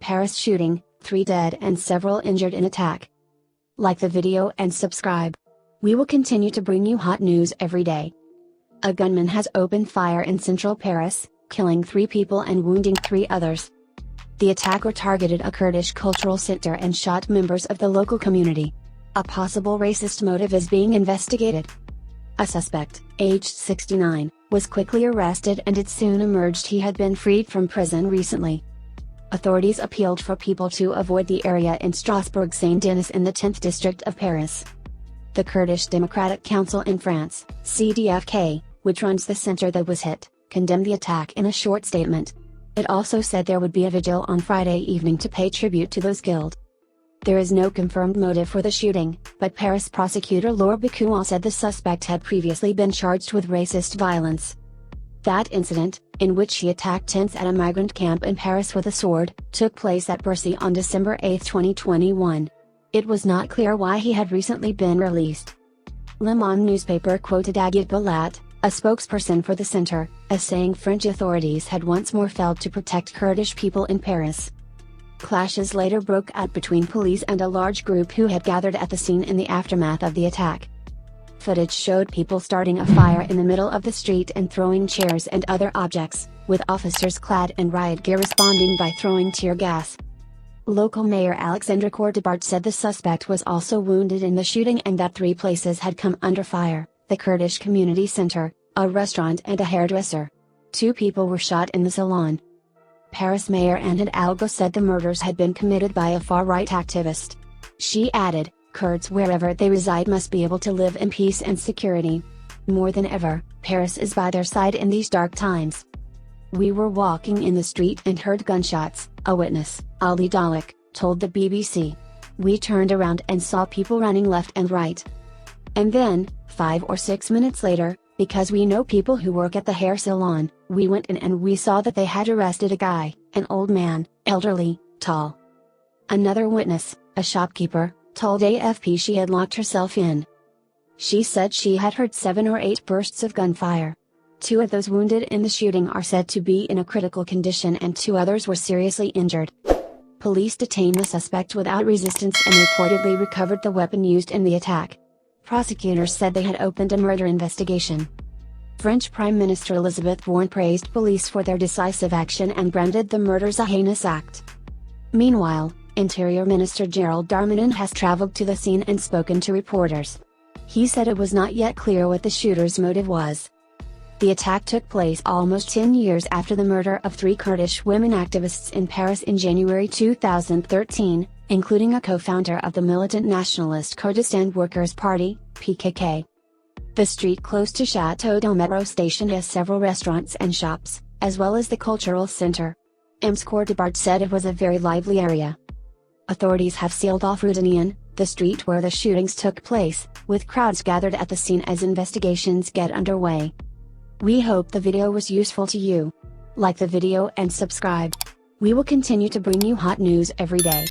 Paris shooting, 3 dead and several injured in attack. Like the video and subscribe. We will continue to bring you hot news every day. A gunman has opened fire in central Paris, killing 3 people and wounding 3 others. The attacker targeted a Kurdish cultural center and shot members of the local community. A possible racist motive is being investigated. A suspect, aged 69, was quickly arrested and it soon emerged he had been freed from prison recently. Authorities appealed for people to avoid the area in Strasbourg Saint-Denis in the 10th district of Paris. The Kurdish Democratic Council in France, CDFK, which runs the center that was hit, condemned the attack in a short statement. It also said there would be a vigil on Friday evening to pay tribute to those killed. There is no confirmed motive for the shooting, but Paris prosecutor Laure Bicoual said the suspect had previously been charged with racist violence. That incident, in which he attacked tents at a migrant camp in Paris with a sword, took place at Bercy on December 8, 2021. It was not clear why he had recently been released. Le Monde newspaper quoted Agathe Balat, a spokesperson for the center, as saying French authorities had once more failed to protect Kurdish people in Paris. Clashes later broke out between police and a large group who had gathered at the scene in the aftermath of the attack. Footage showed people starting a fire in the middle of the street and throwing chairs and other objects, with officers clad in riot gear responding by throwing tear gas. Local mayor Alexandre Courtebart said the suspect was also wounded in the shooting and that 3 places had come under fire: the Kurdish Community Center, a restaurant and a hairdresser. 2 people were shot in the salon. Paris Mayor Anne Hidalgo said the murders had been committed by a far-right activist. She added, "Kurds wherever they reside must be able to live in peace and security. More than ever, Paris is by their side in these dark times. We were walking in the street and heard gunshots," a witness, Ali Dalek, told the BBC. "We turned around and saw people running left and right. And then, 5 or 6 minutes later, because we know people who work at the hair salon, we went in and we saw that they had arrested a guy, an old man, elderly, tall." Another witness, a shopkeeper, told AFP she had locked herself in. She said she had heard 7 or 8 bursts of gunfire. 2 of those wounded in the shooting are said to be in a critical condition and 2 others were seriously injured. Police detained the suspect without resistance and reportedly recovered the weapon used in the attack. Prosecutors said they had opened a murder investigation. French Prime Minister Elisabeth Borne praised police for their decisive action and branded the murders a heinous act. Meanwhile, Interior Minister Gerald Darmanin has traveled to the scene and spoken to reporters. He said it was not yet clear what the shooter's motive was. The attack took place almost 10 years after the murder of 3 Kurdish women activists in Paris in January 2013, including a co-founder of the militant Nationalist Kurdistan Workers' Party, PKK. The street close to Château d'Eau metro station has several restaurants and shops, as well as the cultural center. Ms. Courtebart said it was a very lively area. Authorities have sealed off Rue d'Anion, the street where the shootings took place, with crowds gathered at the scene as investigations get underway. We hope the video was useful to you. Like the video and subscribe. We will continue to bring you hot news every day.